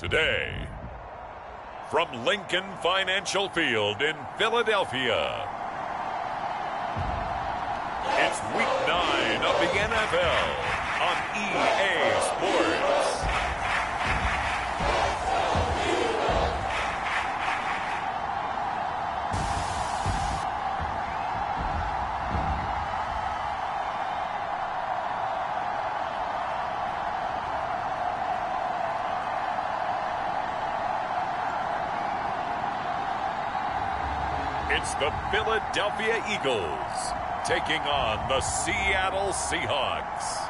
Today, from Lincoln Financial Field in Philadelphia, it's Week 9 of the NFL on EA Sports. It's the Philadelphia Eagles taking on the Seattle Seahawks.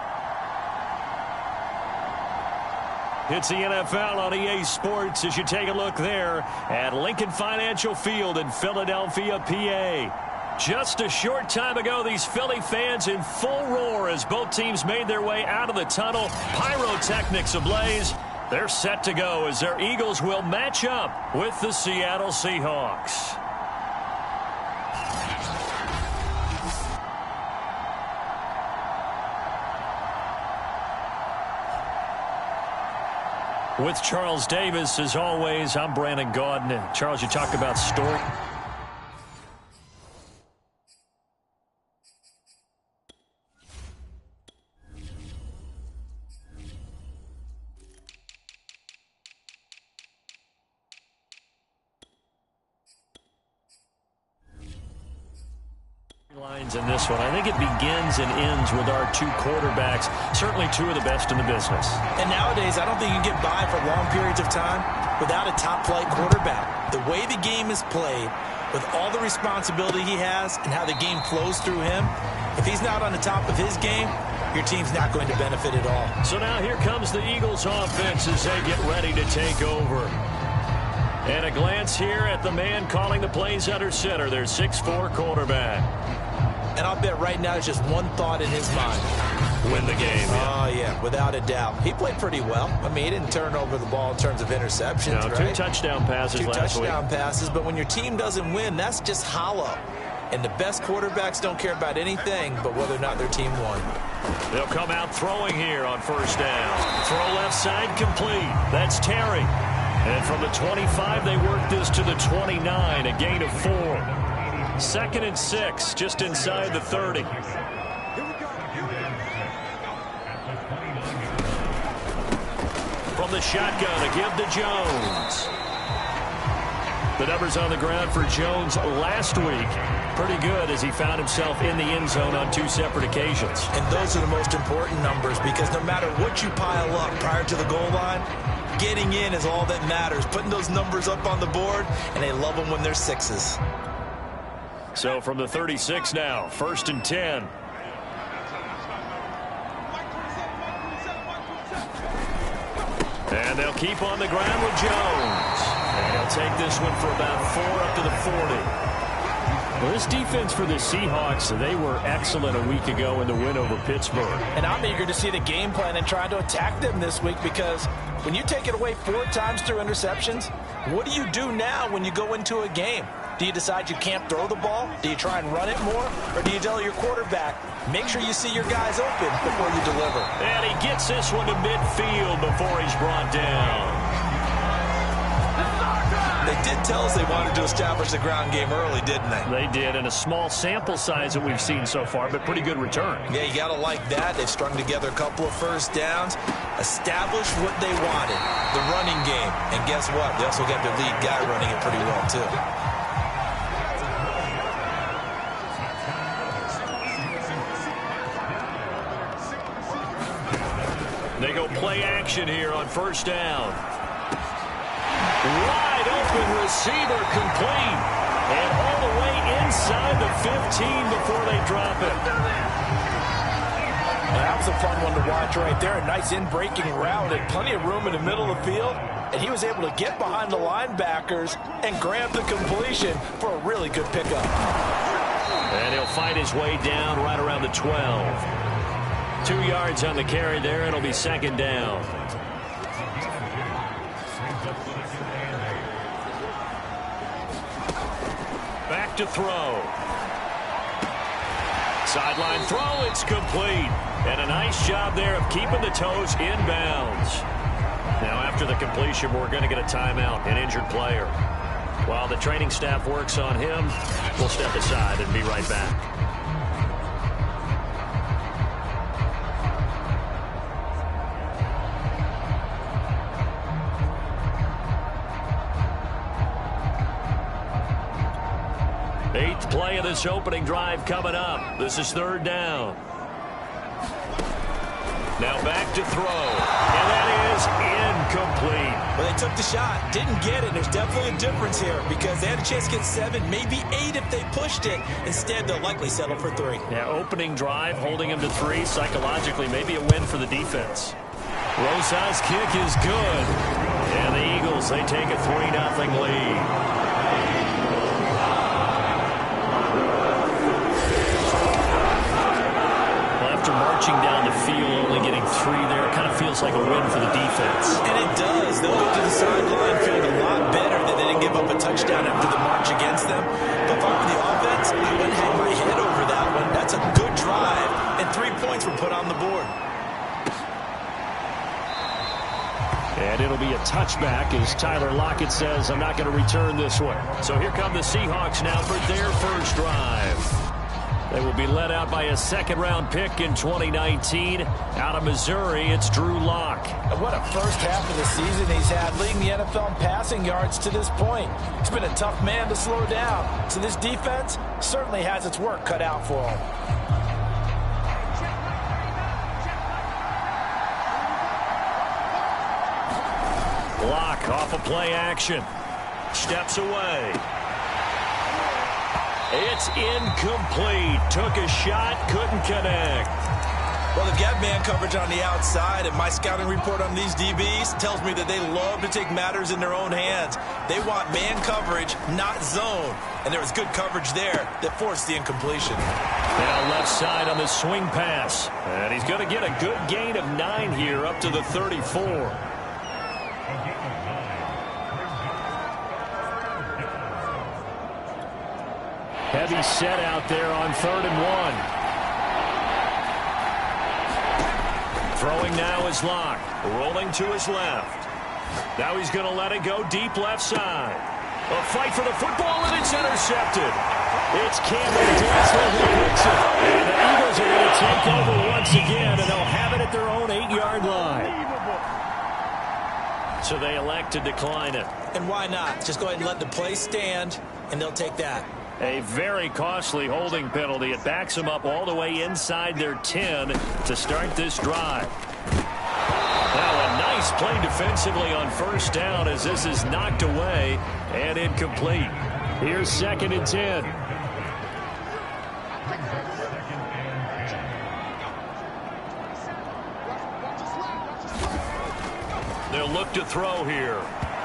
It's the NFL on EA Sports as you take a look there at Lincoln Financial Field in Philadelphia, PA. Just a short time ago, these Philly fans in full roar as both teams made their way out of the tunnel. Pyrotechnics ablaze. They're set to go as their Eagles will match up with the Seattle Seahawks. With Charles Davis, as always, I'm Brandon Gaudin. Charles, you talk about story. Lines in this one. I think it begins and ends with our two quarterbacks, certainly two of the best in the business. And nowadays, I don't think you can get by for long periods of time without a top-flight quarterback. The way the game is played, with all the responsibility he has and how the game flows through him, if he's not on the top of his game, your team's not going to benefit at all. So now here comes the Eagles offense as they get ready to take over. And a glance here at the man calling the plays under center, their 6'4" quarterback. And I'll bet right now there's just one thought in his mind. Win the game. Yeah. Oh, yeah, without a doubt. He played pretty well. I mean, he didn't turn over the ball in terms of interceptions, no, right? Two touchdown passes last week. 2 touchdown passes, but when your team doesn't win, that's just hollow. And the best quarterbacks don't care about anything but whether or not their team won. They'll come out throwing here on first down. Throw left side complete. That's Terry. And from the 25, they work this to the 29, a gain of 4. 2nd and 6, just inside the 30. From the shotgun, a give to Jones. The numbers on the ground for Jones last week, pretty good as he found himself in the end zone on 2 separate occasions. And those are the most important numbers because no matter what you pile up prior to the goal line, getting in is all that matters. Putting those numbers up on the board, and they love them when they're 6s. So from the 36 now, 1st and 10. And they'll keep on the ground with Jones. And he'll take this one for about 4 up to the 40. Well, this defense for the Seahawks, they were excellent a week ago in the win over Pittsburgh. And I'm eager to see the game plan and try to attack them this week because when you take it away 4 times through interceptions, what do you do now when you go into a game? Do you decide you can't throw the ball? Do you try and run it more? Or do you tell your quarterback, make sure you see your guys open before you deliver? And he gets this one to midfield before he's brought down. They did tell us they wanted to establish the ground game early, didn't they? They did, and a small sample size that we've seen so far, but pretty good return. Yeah, you got to like that. They've strung together a couple of first downs, established what they wanted, the running game. And guess what? They also got their lead guy running it pretty well, too. They go play action here on first down. Wide open receiver complete. And all the way inside the 15 before they drop it. That was a fun one to watch right there. A nice in-breaking route and plenty of room in the middle of the field. And he was able to get behind the linebackers and grab the completion for a really good pickup. And he'll fight his way down right around the 12. 2 yards on the carry there. It'll be 2nd down. Back to throw. Sideline throw. It's complete. And a nice job there of keeping the toes inbounds. Now, after the completion, we're going to get a timeout, an injured player. While the training staff works on him, we'll step aside and be right back. Eighth play of this opening drive coming up. This is third down. Now back to throw. And that is incomplete. Well, they took the shot, didn't get it. There's definitely a difference here because they had a chance to get 7, maybe 8 if they pushed it. Instead, they'll likely settle for 3. Yeah, opening drive, holding him to 3. Psychologically, maybe a win for the defense. Rosa's kick is good. And the Eagles, they take a 3-0 lead. Marching down the field, only getting 3 there. Kind of feels like a win for the defense. And it does. They'll go to the sideline feeling a lot better that they didn't give up a touchdown after the march against them. But if I were the offense, I wouldn't hang my head over that one. That's a good drive, and 3 points were put on the board. And it'll be a touchback as Tyler Lockett says, I'm not going to return this one. So here come the Seahawks now for their first drive. They will be led out by a second-round pick in 2019. Out of Missouri, it's Drew Lock. What a first half of the season he's had, leading the NFL in passing yards to this point. He's been a tough man to slow down. So this defense certainly has its work cut out for him. Lock off of play action. Steps away. It's incomplete. Took a shot, couldn't connect. Well, they've got man coverage on the outside, and my scouting report on these DBs tells me that they love to take matters in their own hands. They want man coverage, not zone. And there was good coverage there that forced the incompletion. Now left side on the swing pass. And he's going to get a good gain of 9 here up to the 34. Heavy set out there on 3rd and 1. Throwing now is Lock. Rolling to his left. Now he's going to let it go deep left side. A fight for the football, and it's intercepted. It's Cameron Dantzler who picks it. And the Eagles are going to take over once again, and they'll have it at their own 8-yard line. So they elect to decline it. And why not? Just go ahead and let the play stand, and they'll take that. A very costly holding penalty. It backs them up all the way inside their 10 to start this drive. Now a nice play defensively on first down as this is knocked away and incomplete. Here's 2nd and 10. They'll look to throw here.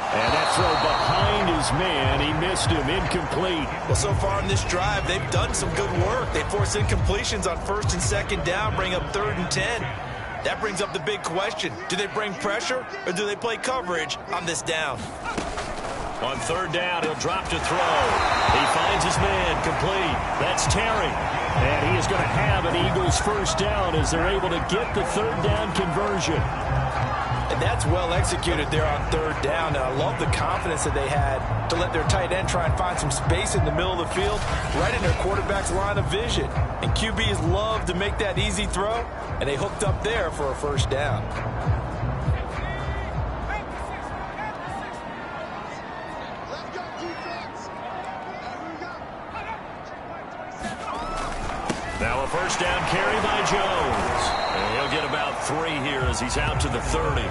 And that throw behind his man, he missed him, incomplete. Well, so far in this drive, they've done some good work. They force incompletions on 1st and 2nd down, bring up 3rd and 10. That brings up the big question. Do they bring pressure, or do they play coverage on this down? On 3rd down, he'll drop to throw. He finds his man, complete. That's Terry. And he is going to have an Eagles first down as they're able to get the 3rd down conversion. And that's well executed there on 3rd down. And I love the confidence that they had to let their tight end try and find some space in the middle of the field, right in their quarterback's line of vision. And QBs love to make that easy throw, and they hooked up there for a first down. Now a first down carry by Jones. And he'll get about 3 here as he's out to the 30.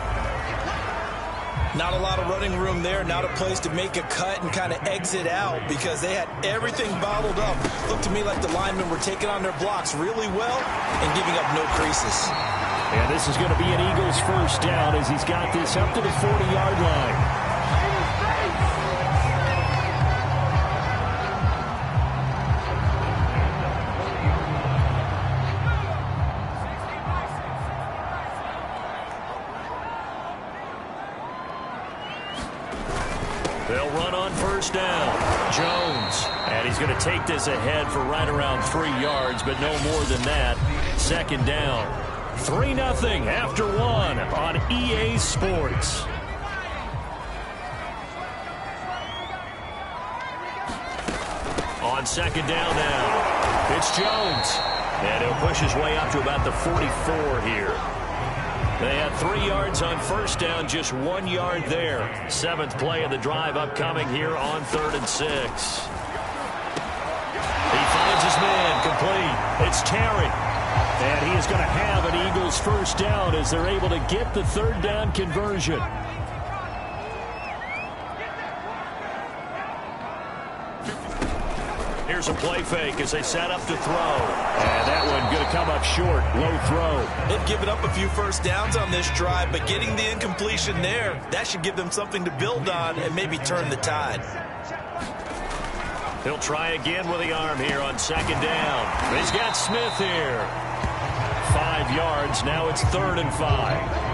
Not a lot of running room there, not a place to make a cut and kind of exit out because they had everything bottled up. Looked to me like the linemen were taking on their blocks really well and giving up no creases. And this is going to be an Eagles first down as he's got this up to the 40-yard line. They'll run on first down. Jones. And he's going to take this ahead for right around 3 yards, but no more than that. 2nd down. 3-0 after one on EA Sports. On second down now, it's Jones. And he'll push his way up to about the 44 here. They had 3 yards on first down, just 1 yard there. 7th play of the drive upcoming here on 3rd and 6. He finds his man complete. It's Terry. And he is going to have an Eagles first down as they're able to get the 3rd down conversion. Here's a play fake as they set up to throw. And that one going to come up short. Low throw. They've given up a few first downs on this drive, but getting the incompletion there, that should give them something to build on and maybe turn the tide. He'll try again with the arm here on second down. He's got Smith here. 5 yards. Now it's 3rd and 5.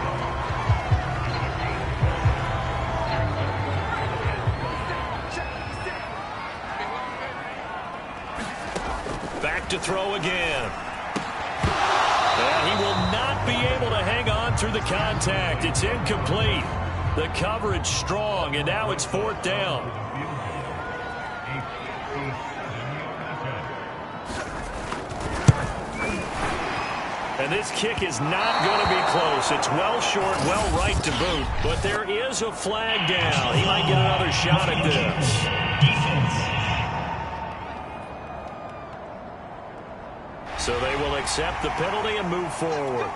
Back to throw again. And he will not be able to hang on through the contact. It's incomplete. The coverage strong, and now it's 4th down. And this kick is not going to be close. It's well short, well right to boot. But there is a flag down. He might get another shot at this. So they will accept the penalty and move forward.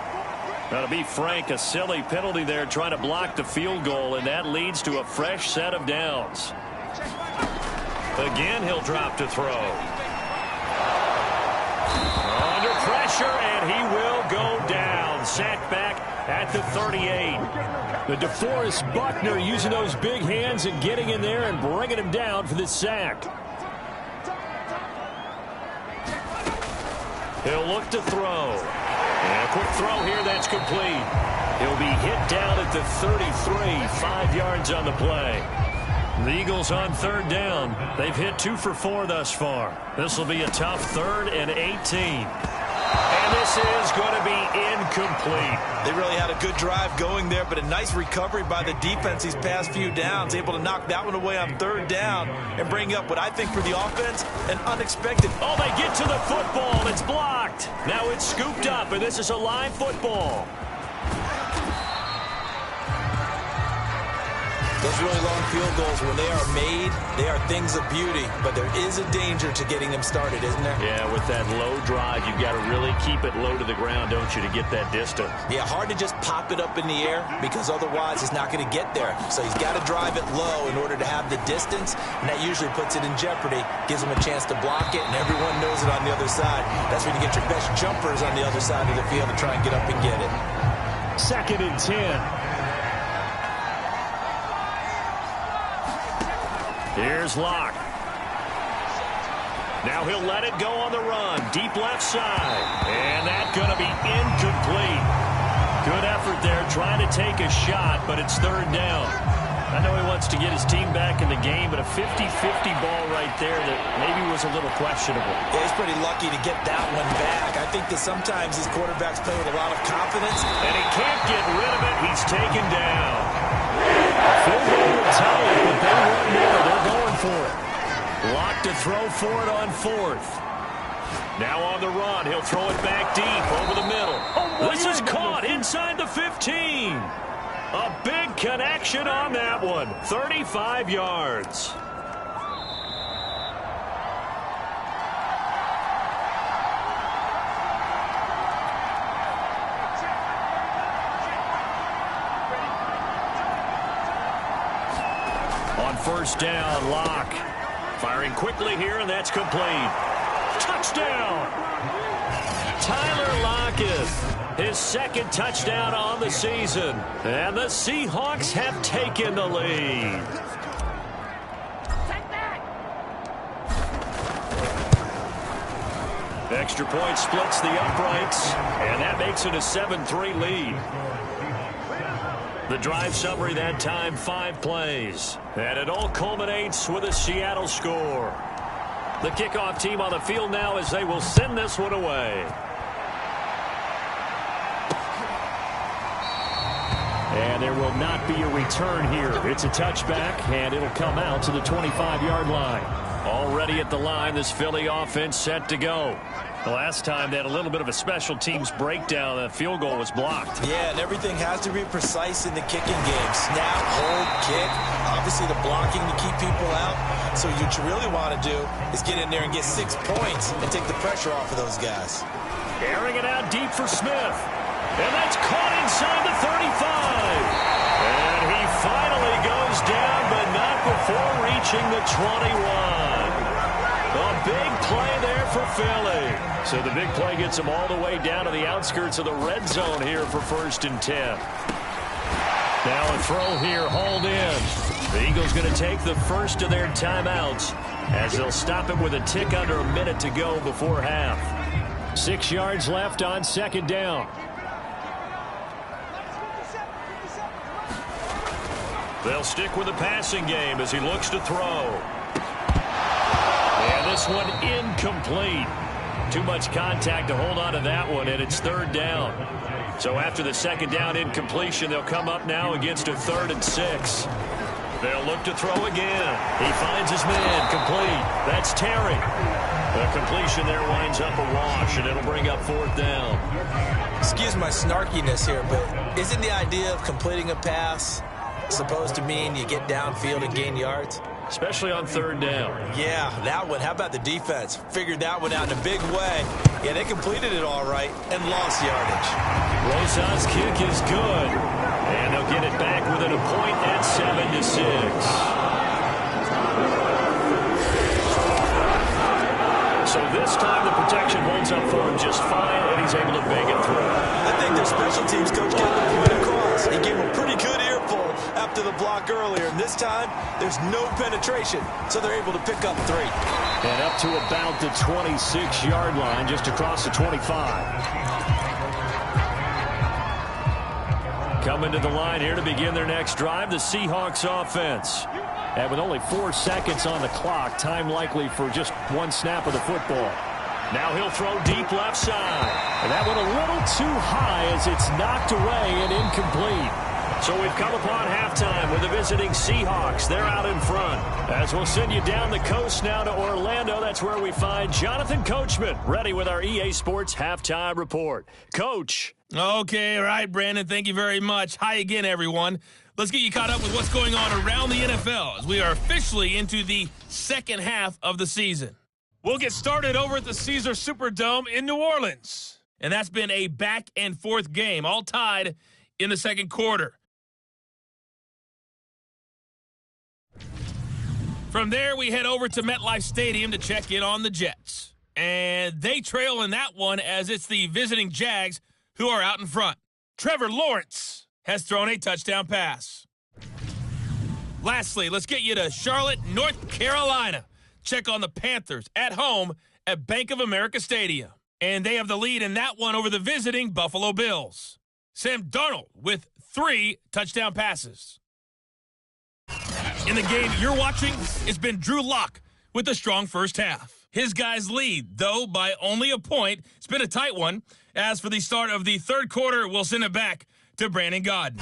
Now, to be frank, a silly penalty there trying to block the field goal, and that leads to a fresh set of downs. Again, he'll drop to throw. Under pressure, and he will go down. Sacked back at the 38. The DeForest Buckner using those big hands and getting in there and bringing him down for the sack. He'll look to throw. And a quick throw here, that's complete. He'll be hit down at the 33, 5 yards on the play. The Eagles on 3rd down. They've hit 2 for 4 thus far. This will be a tough 3rd and 18. And this is going to be incomplete. They really had a good drive going there, but a nice recovery by the defense these past few downs, able to knock that one away on 3rd down and bring up what I think for the offense, an unexpected. Oh, they get to the football, and it's blocked. Now it's scooped up, and this is a live football. Those really long field goals, when they are made, they are things of beauty. But there is a danger to getting them started, isn't there? Yeah, with that low drive, you've got to really keep it low to the ground, don't you, to get that distance. Yeah, hard to just pop it up in the air because otherwise it's not going to get there. So he's got to drive it low in order to have the distance, and that usually puts it in jeopardy, gives him a chance to block it, and everyone knows it on the other side. That's when you get your best jumpers on the other side of the field to try and get up and get it. 2nd and 10. Here's Locke. Now he'll let it go on the run. Deep left side. And that's going to be incomplete. Good effort there trying to take a shot, but it's 3rd down. I know he wants to get his team back in the game, but a 50-50 ball right there that maybe was a little questionable. Yeah, he's pretty lucky to get that one back. I think that sometimes these quarterbacks play with a lot of confidence. And he can't get rid of it. He's taken down. Field goal would tell you, but they want more. They're going for it. Locke to throw for it on 4th. Now on the run. He'll throw it back deep over the middle. This is caught inside the 15. A big connection on that one. 35 yards. On 1st down, Locke firing quickly here, and that's complete. Touchdown! Tyler Lockett, his 2nd touchdown on the season, and the Seahawks have taken the lead. Extra point splits the uprights, and that makes it a 7-3 lead. The drive summary that time, 5 plays. And it all culminates with a Seattle score. The kickoff team on the field now as they will send this one away. And there will not be a return here. It's a touchback, and it'll come out to the 25-yard line. Already at the line, this Philly offense set to go. The last time they had a little bit of a special teams breakdown, that field goal was blocked. Yeah, and everything has to be precise in the kicking game. Snap, hold, kick, obviously the blocking to keep people out. So what you really want to do is get in there and get 6 points and take the pressure off of those guys. Airing it out deep for Smith. And that's caught inside the 35. And he finally goes down, but not before reaching the 21. A big play there for Philly. So the big play gets them all the way down to the outskirts of the red zone here for 1st and 10. Now a throw here, hauled in. The Eagles going to take the first of their timeouts as they'll stop it with a tick under a minute to go before half. 6 yards left on 2nd down. They'll stick with the passing game as he looks to throw. And this one incomplete. Too much contact to hold on to that one, and it's 3rd down. So after the 2nd down incompletion, they'll come up now against a 3rd and 6. They'll look to throw again. He finds his man, complete. That's Terry. The completion there winds up a wash, and it'll bring up 4th down. Excuse my snarkiness here, but isn't the idea of completing a pass supposed to mean you get downfield and gain yards? Especially on 3rd down. Yeah, that one. How about the defense? Figured that one out in a big way. Yeah, they completed it all right and lost yardage. Rosas' kick is good. And they'll get it back within a point at 7-6. So this time the protection holds up for him just fine, and he's able to make it through. I think their special teams coach got the point across. He gave him a pretty good earful after the block earlier. And this time, there's no penetration, so they're able to pick up 3. And up to about the 26-yard line, just across the 25. Coming to the line here to begin their next drive, the Seahawks offense. And with only 4 seconds on the clock, time likely for just 1 snap of the football. Now he'll throw deep left side. And that one a little too high as it's knocked away and incomplete. So we've come upon halftime with the visiting Seahawks. They're out in front. As we'll send you down the coast now to Orlando, that's where we find Jonathan Coachman, ready with our EA Sports Halftime Report. Coach. Okay, all right, Brandon, thank you very much. Hi again, everyone. Let's get you caught up with what's going on around the NFL as we are officially into the second half of the season. We'll get started over at the Caesar Superdome in New Orleans. And that's been a back-and-forth game, all tied in the second quarter. From there, we head over to MetLife Stadium to check in on the Jets. And they trail in that one as it's the visiting Jags who are out in front. Trevor Lawrence has thrown a touchdown pass. Lastly, let's get you to Charlotte, North Carolina. Check on the Panthers at home at Bank of America Stadium. And they have the lead in that one over the visiting Buffalo Bills. Sam Darnold with 3 touchdown passes. In the game you're watching, it's been Drew Lock with a strong first half. His guys lead, though, by only a point. It's been a tight one. As for the start of the third quarter, we'll send it back to Brandon Gaudin.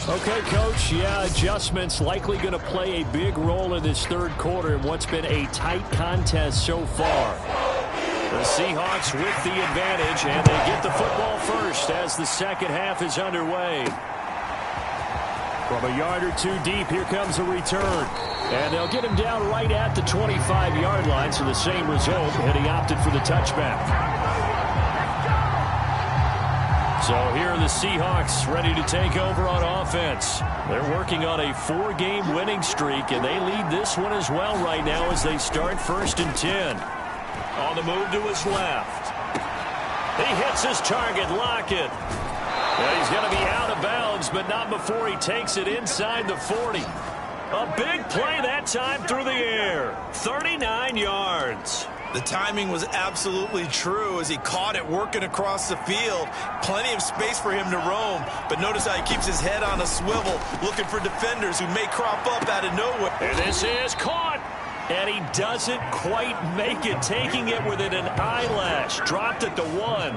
Okay, Coach. Yeah, adjustments likely going to play a big role in this third quarter in what's been a tight contest so far. The Seahawks with the advantage, and they get the football first as the second half is underway. From a yard or two deep, here comes a return. And they'll get him down right at the 25-yard line, so the same result, and he opted for the touchback. So here are the Seahawks ready to take over on offense. They're working on a 4-game winning streak, and they lead this one as well right now as they start 1st and 10. On the move to his left. He hits his target, Lockett. Well, he's going to be out of bounds, but not before he takes it inside the 40. A big play that time through the air. 39 yards. The timing was absolutely true as he caught it working across the field. Plenty of space for him to roam, but notice how he keeps his head on a swivel, looking for defenders who may crop up out of nowhere. And this is caught. And he doesn't quite make it, taking it within an eyelash. Dropped at the 1.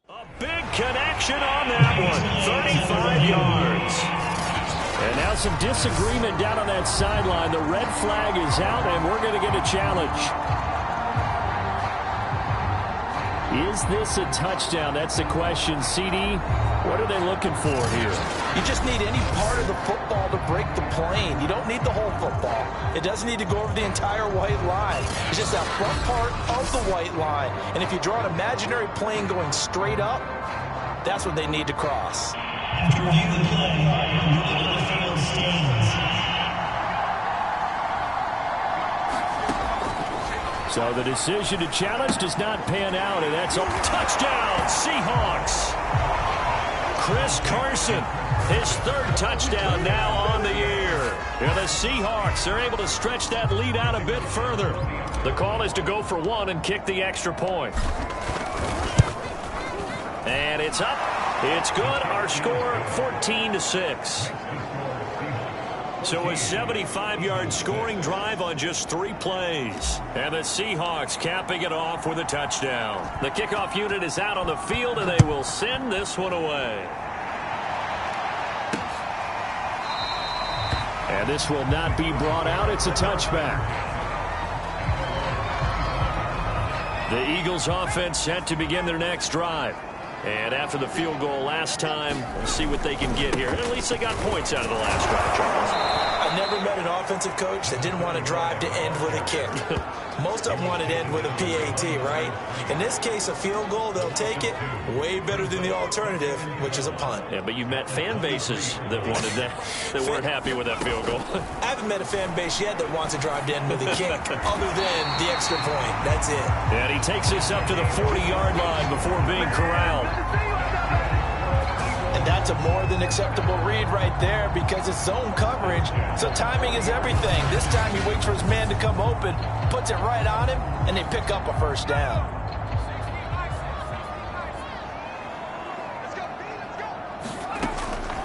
A big reception on that one. 35 yards. And now some disagreement down on that sideline. The red flag is out, and we're going to get a challenge. Is this a touchdown? That's the question. CD, what are they looking for here? You just need any part of the football to break the plane. You don't need the whole football. It doesn't need to go over the entire white line. It's just that front part of the white line. And if you draw an imaginary plane going straight up, that's what they need to cross. After reviewing the play, the field stands. So the decision to challenge does not pan out, and that's a touchdown, Seahawks. Chris Carson, his third touchdown now on the year. And the Seahawks are able to stretch that lead out a bit further. The call is to go for one and kick the extra point. And it's up. It's good. Our score, 14-6. So a 75-yard scoring drive on just 3 plays. And the Seahawks capping it off with a touchdown. The kickoff unit is out on the field, and they will send this one away. And this will not be brought out. It's a touchback. The Eagles offense set to begin their next drive. And after the field goal last time, we'll see what they can get here. At least they got points out of the last drive, Charles. I've never met an offensive coach that didn't want to drive to end with a kick. Most of them want it to end with a PAT, right? In this case, a field goal, they'll take it way better than the alternative, which is a punt. Yeah, but you've met fan bases that wanted that, that weren't happy with that field goal. I haven't met a fan base yet that wants to drive to end with a kick, other than the extra point. That's it. And he takes this up to the 40-yard line before being corralled. And that's a more than acceptable read right there because it's zone coverage, so timing is everything. This time he waits for his man to come open, puts it right on him, and they pick up a first down.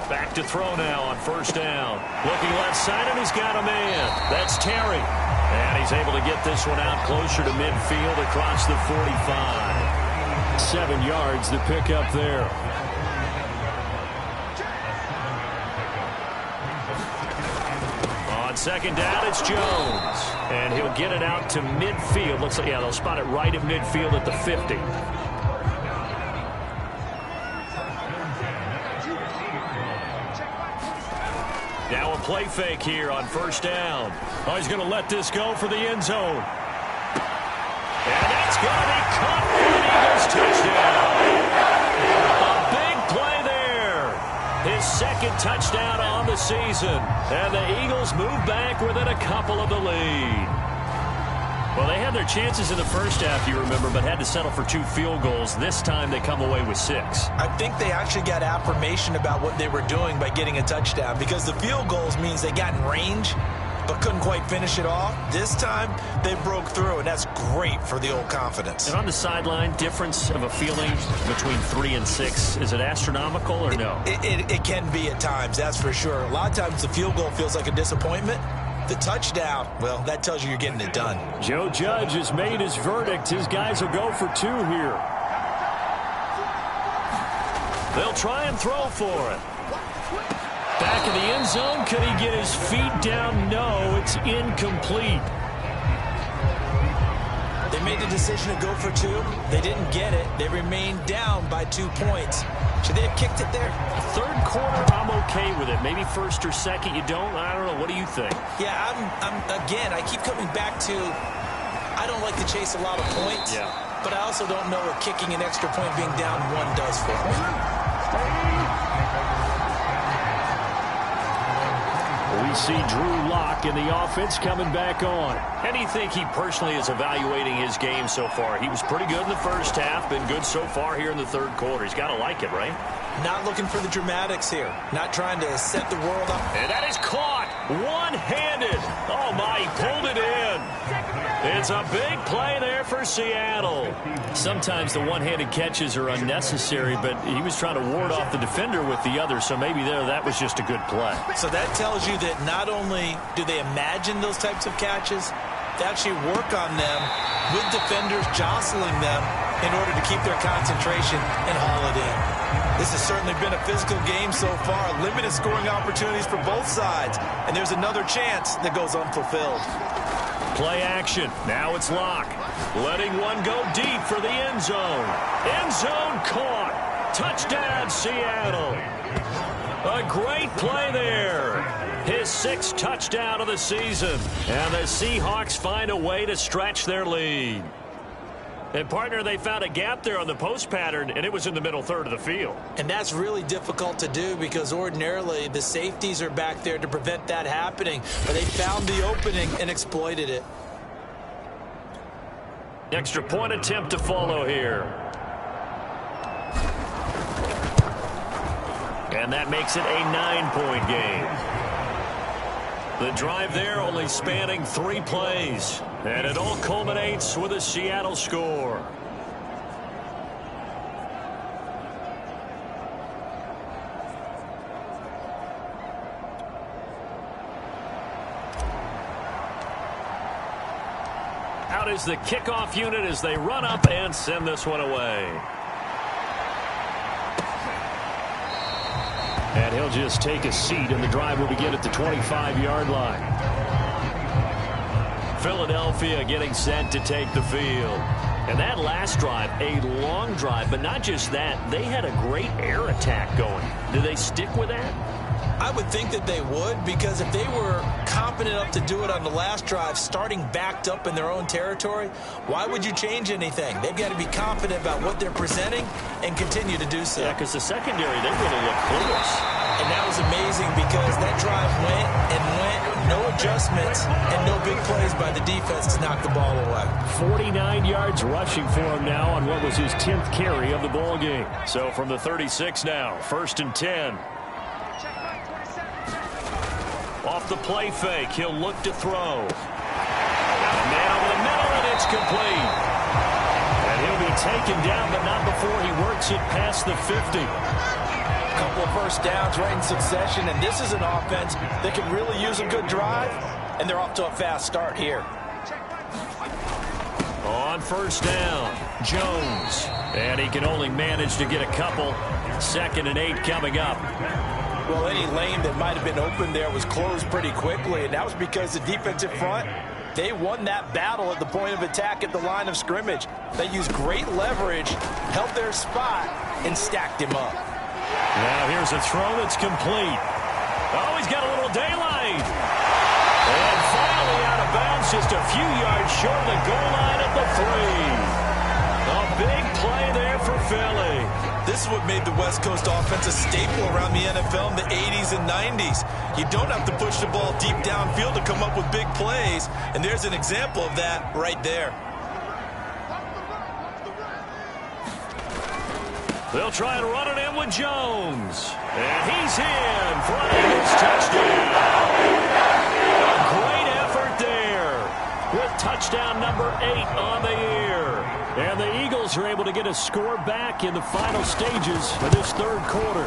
Back to throw now on first down. Looking left side, and he's got a man. That's Terry. And he's able to get this one out closer to midfield across the 45. 7 yards to pick up there. On second down, it's Jones. And he'll get it out to midfield. Looks like, yeah, they'll spot it right at midfield at the 50. Now a play fake here on first down. Oh, he's going to let this go for the end zone. And that's going to be caught for an Eagles touchdown. A big play there. His second touchdown on the season. And the Eagles move back within a couple of the lead. Well, they had their chances in the first half, you remember, but had to settle for 2 field goals. This time they come away with 6. I think they actually got affirmation about what they were doing by getting a touchdown because the field goals means they got in range but couldn't quite finish it off. This time they broke through, and that's great for the old confidence. And on the sideline, difference of a feeling between 3 and 6, is it astronomical or no? It can be at times, that's for sure. A lot of times the field goal feels like a disappointment. The touchdown, well, that tells you you're getting it done. Joe Judge has made his verdict. His guys will go for 2 here. They'll try and throw for it. Back in the end zone. Could he get his feet down? No, it's incomplete. They made the decision to go for 2. They didn't get it. They remained down by 2 points. Should they have kicked it there? Third quarter, I'm okay with it. Maybe first or second, you don't. I don't know. What do you think? Yeah, again, I keep coming back to I don't like to chase a lot of points. Yeah. But I also don't know what kicking an extra point being down 1 does for me. We see Drew Lock in the offense coming back on. How do you think he personally is evaluating his game so far? He was pretty good in the first half, been good so far here in the third quarter. He's got to like it, right? Not looking for the dramatics here. Not trying to set the world up. And that is caught one-handed. Oh, my, he pulled it in. It's a big play there for Seattle. Sometimes the one-handed catches are unnecessary, but he was trying to ward off the defender with the other, so maybe that was just a good play. So that tells you that not only do they imagine those types of catches, they actually work on them with defenders jostling them in order to keep their concentration and haul it in. This has certainly been a physical game so far. Limited scoring opportunities for both sides. And there's another chance that goes unfulfilled. Play action. Now it's Locke. Letting one go deep for the end zone. End zone caught. Touchdown, Seattle. A great play there. His 6th touchdown of the season. And the Seahawks find a way to stretch their lead. And, partner, they found a gap there on the post pattern, and it was in the middle third of the field. And that's really difficult to do because ordinarily the safeties are back there to prevent that happening. But they found the opening and exploited it. Extra point attempt to follow here. And that makes it a 9-point game. The drive there only spanning 3 plays. And it all culminates with a Seattle score. Out is the kickoff unit as they run up and send this one away. And he'll just take a seat, and the drive will begin at the 25-yard line. Philadelphia getting set to take the field. And that last drive, a long drive, but not just that. They had a great air attack going. Do they stick with that? I would think that they would, because if they were competent enough to do it on the last drive, starting backed up in their own territory, why would you change anything? They've got to be confident about what they're presenting and continue to do so. Yeah, because the secondary, they really look clueless. And that was amazing because that drive went and went, no adjustments, and no big plays by the defense to knock the ball away. 49 yards rushing for him now on what was his 10th carry of the ball game. So from the 36 now, 1st and 10. Off the play fake, he'll look to throw. Got a man over the middle, and it's complete. And he'll be taken down, but not before he works it past the 50. A couple of first downs right in succession, and this is an offense that can really use a good drive, and they're off to a fast start here. On 1st down, Jones. And he can only manage to get a couple. 2nd and 8 coming up. Well, any lane that might have been open there was closed pretty quickly, and that was because the defensive front, they won that battle at the point of attack at the line of scrimmage. They used great leverage, held their spot, and stacked him up. Now here's a throw that's complete. Oh, he's got a little daylight. And finally out of bounds, just a few yards short of the goal line at the 3. A big play there for Philly. This is what made the West Coast offense a staple around the NFL in the 80s and 90s. You don't have to push the ball deep downfield to come up with big plays, and there's an example of that right there. They'll try and run it in with Jones. And he's in for an Eagles touchdown. A great effort there with touchdown number 8 on the year. And the Eagles are able to get a score back in the final stages of this 3rd quarter.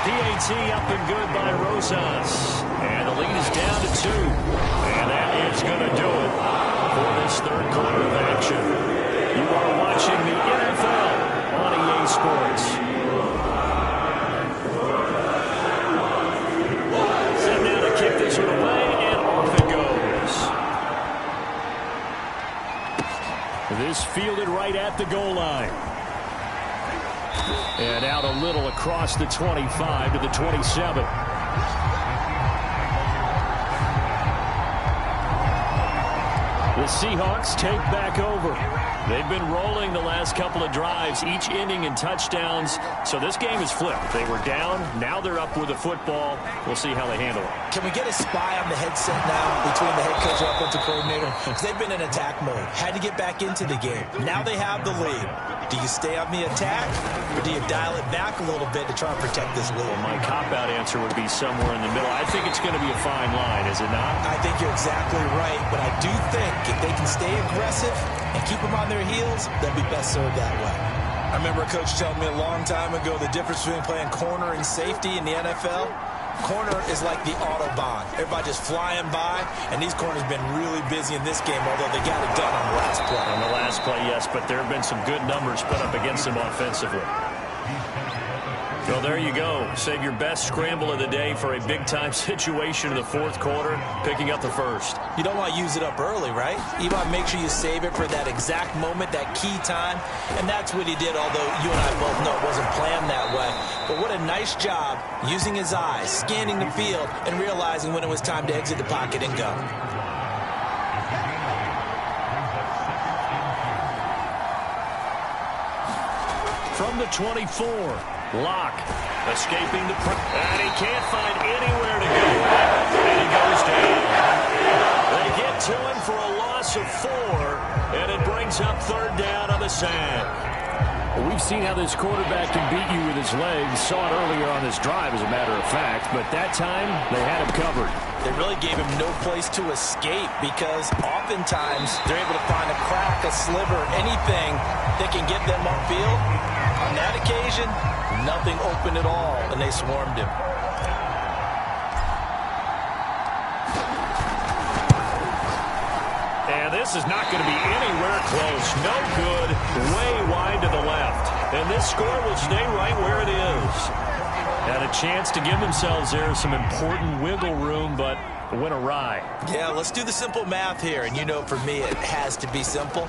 PAT up and good by Rosas. And the lead is down to 2. And that is going to do it for this 3rd quarter of action. You are watching the NFL on EA Sports. Set now to kick this one away, and off it goes. This fielded right at the goal line. And out a little across the 25 to the 27. The Seahawks take back over. They've been rolling the last couple of drives, each ending in touchdowns. So this game is flipped. They were down. Now they're up with the football. We'll see how they handle it. Can we get a spy on the headset now between the head coach and offensive coordinator? Because they've been in attack mode. Had to get back into the game. Now they have the lead. Do you stay on the attack, or do you dial it back a little bit to try and protect this lead? Well, my cop-out answer would be somewhere in the middle. I think it's going to be a fine line, is it not? I think you're exactly right, but I do think if they can stay aggressive and keep them on their heels, they'll be best served that way. I remember a coach telling me a long time ago the difference between playing corner and safety in the NFL. Corner is like the Autobahn. Everybody just flying by, and these corners been really busy in this game, although they got it done on the last play. On the last play, yes, but there have been some good numbers put up against them offensively. So there you go. Save your best scramble of the day for a big-time situation in the fourth quarter, picking up the first. You don't want to use it up early, right? You want to make sure you save it for that exact moment, that key time, and that's what he did, although you and I both know it wasn't planned that way. But what a nice job using his eyes, scanning the field, and realizing when it was time to exit the pocket and go. From the 24, Locke escaping the pressure, and he can't find anywhere to go, and he goes down. They get to him for a loss of 4, and it brings up third down on the sack. Well, we've seen how this quarterback can beat you with his legs. Saw it earlier on this drive, as a matter of fact, but that time they had him covered. They really gave him no place to escape because oftentimes they're able to find a crack, a sliver, anything that can get them upfield. On that occasion, nothing open at all, and they swarmed him. And this is not going to be anywhere close. No good. Way wide to the left. And this score will stay right where it is. Had a chance to give themselves there some important wiggle room, but went awry. Yeah, let's do the simple math here. And you know, for me, it has to be simple.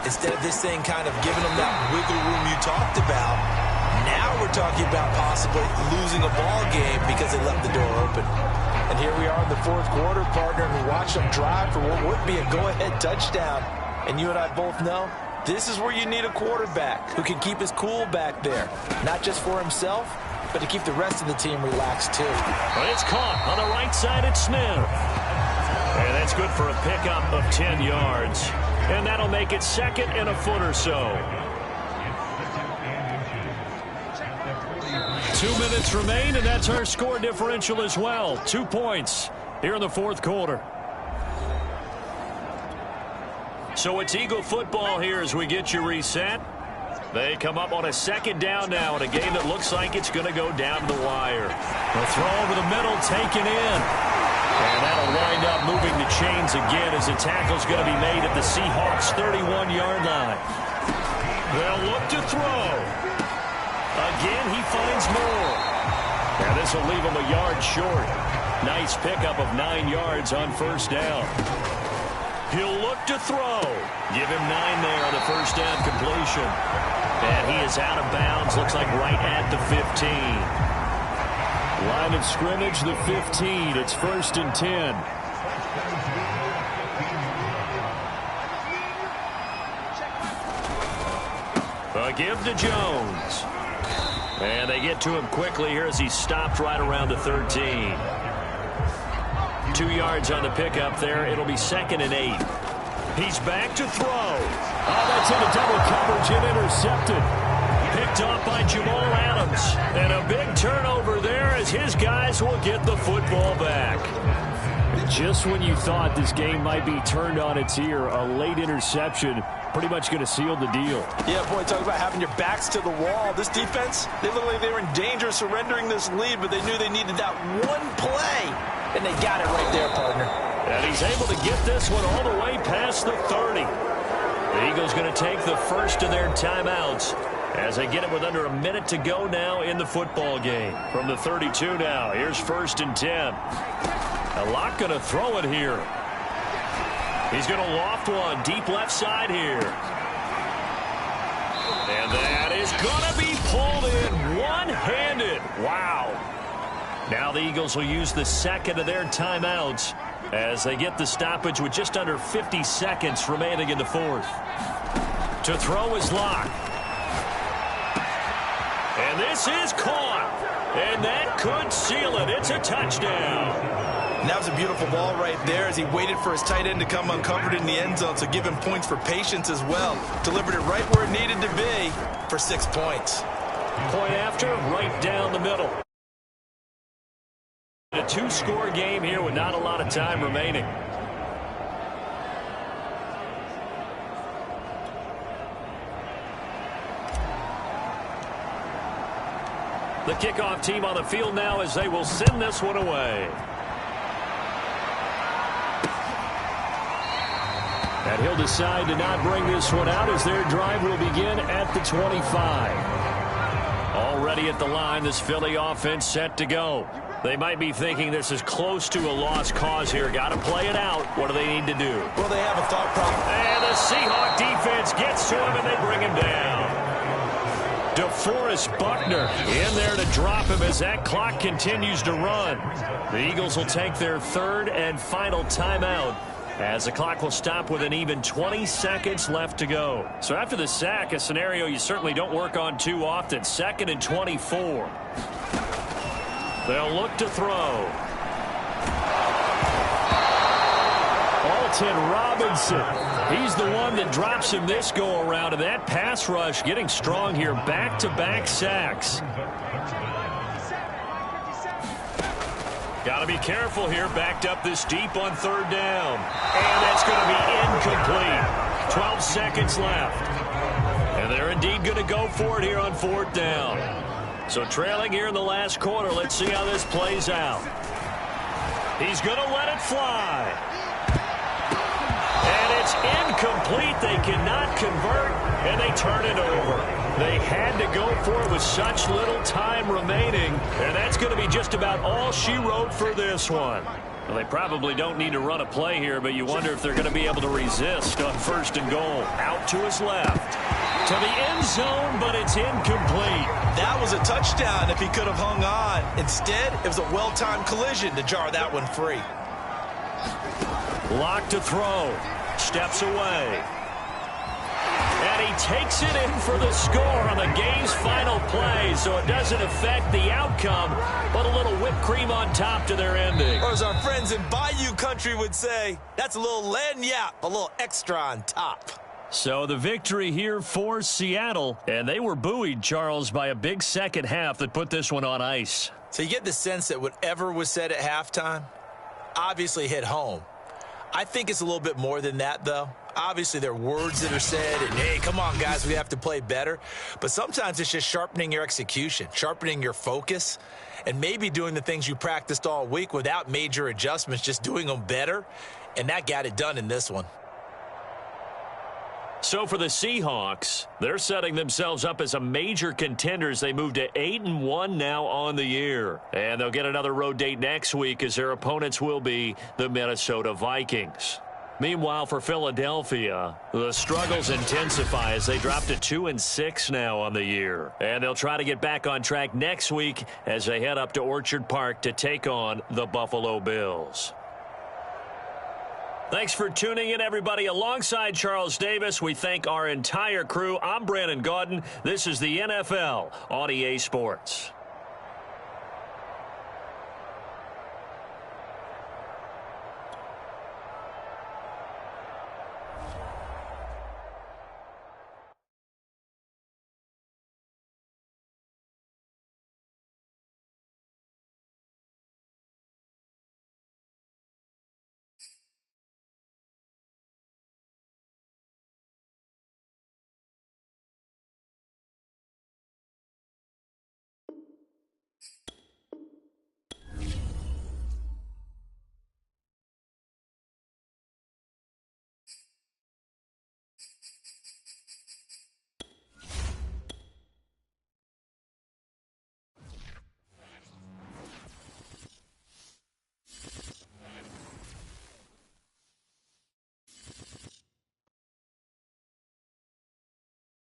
Instead of this thing kind of giving them that wiggle room you talked about, now we're talking about possibly losing a ball game because they left the door open. And here we are in the fourth quarter, partner, and we watch them drive for what would be a go-ahead touchdown. And you and I both know this is where you need a quarterback who can keep his cool back there, not just for himself, but to keep the rest of the team relaxed too. But it's caught on the right side at Smith. And that's good for a pickup of 10 yards. And that'll make it second and a foot or so. 2 minutes remain, and that's our score differential as well. 2 points here in the fourth quarter. So it's Eagle football here as we get you reset. They come up on a second down now in a game that looks like it's going to go down to the wire. The throw over the middle taken in. And that'll wind up moving the chains again as the tackle's going to be made at the Seahawks' 31-yard line. They'll look to throw. Again, he finds more. And this will leave him a yard short. Nice pickup of 9 yards on first down. He'll look to throw. Give him 9 there on the first down completion. And he is out of bounds. Looks like right at the 15. Line of scrimmage, the 15. It's 1st and 10. A give to Jones. And they get to him quickly here as he stopped right around the 13. 2 yards on the pickup there. It'll be 2nd and 8. He's back to throw. Oh, that's into double coverage and intercepted. Picked off by Jamal Adams. And a big turnover there as his guys will get the football back. Just when you thought this game might be turned on its ear, a late interception pretty much going to seal the deal. Yeah, boy, talk about having your backs to the wall. This defense, they looked like they were in danger of surrendering this lead, but they knew they needed that one play, and they got it right there, partner. And he's able to get this one all the way past the 30. The Eagles going to take the first of their timeouts as they get it with under a minute to go now in the football game. From the 32 now, here's 1st and 10. A lot going to throw it here. He's going to loft one deep left side here. And that is going to be pulled in one-handed. Wow. Now the Eagles will use the second of their timeouts as they get the stoppage with just under 50 seconds remaining in the fourth. To throw is Locke. And this is caught. And that could seal it. It's a touchdown. And that was a beautiful ball right there as he waited for his tight end to come uncovered in the end zone, so give him points for patience as well. Delivered it right where it needed to be for 6 points. Point after, right down the middle. A 2-score game here with not a lot of time remaining. The kickoff team on the field now as they will send this one away. And he'll decide to not bring this one out as their drive will begin at the 25. Already at the line, this Philly offense set to go. They might be thinking this is close to a lost cause here. Got to play it out. What do they need to do? Well, they have a thought process. And the Seahawks defense gets to him, and they bring him down. DeForest Buckner in there to drop him as that clock continues to run. The Eagles will take their third and final timeout as the clock will stop with an even 20 seconds left to go. So after the sack, a scenario you certainly don't work on too often. 2nd and 24. They'll look to throw. Alton Robinson. He's the one that drops him this go-around, and that pass rush getting strong here. Back-to-back sacks. Got to be careful here. Backed up this deep on 3rd down. And that's going to be incomplete. 12 seconds left. And they're indeed going to go for it here on 4th down. So trailing here in the last quarter. Let's see how this plays out. He's going to let it fly. And it's incomplete. They cannot convert, and they turn it over. They had to go for it with such little time remaining, and that's going to be just about all she wrote for this one. Well, they probably don't need to run a play here, but you wonder if they're going to be able to resist on 1st and goal. Out to his left. To the end zone, but it's incomplete. That was a touchdown if he could have hung on. Instead, it was a well-timed collision to jar that one free. Lock to throw. Steps away. And he takes it in for the score on the game's final play, so it doesn't affect the outcome, but a little whipped cream on top to their ending. Or as our friends in Bayou Country would say, that's a little lagniappe, a little extra on top. So the victory here for Seattle, and they were buoyed, Charles, by a big second half that put this one on ice. So you get the sense that whatever was said at halftime obviously hit home. I think it's a little bit more than that, though. Obviously, there are words that are said, and, hey, come on, guys, we have to play better. But sometimes it's just sharpening your execution, sharpening your focus, and maybe doing the things you practiced all week without major adjustments, just doing them better. And that got it done in this one. So for the Seahawks, they're setting themselves up as a major contender as they move to 8-1 now on the year. And they'll get another road date next week as their opponents will be the Minnesota Vikings. Meanwhile, for Philadelphia, the struggles intensify as they drop to 2-6 now on the year. And they'll try to get back on track next week as they head up to Orchard Park to take on the Buffalo Bills. Thanks for tuning in, everybody. Alongside Charles Davis, we thank our entire crew. I'm Brandon Gaudin. This is the NFL on EA Sports.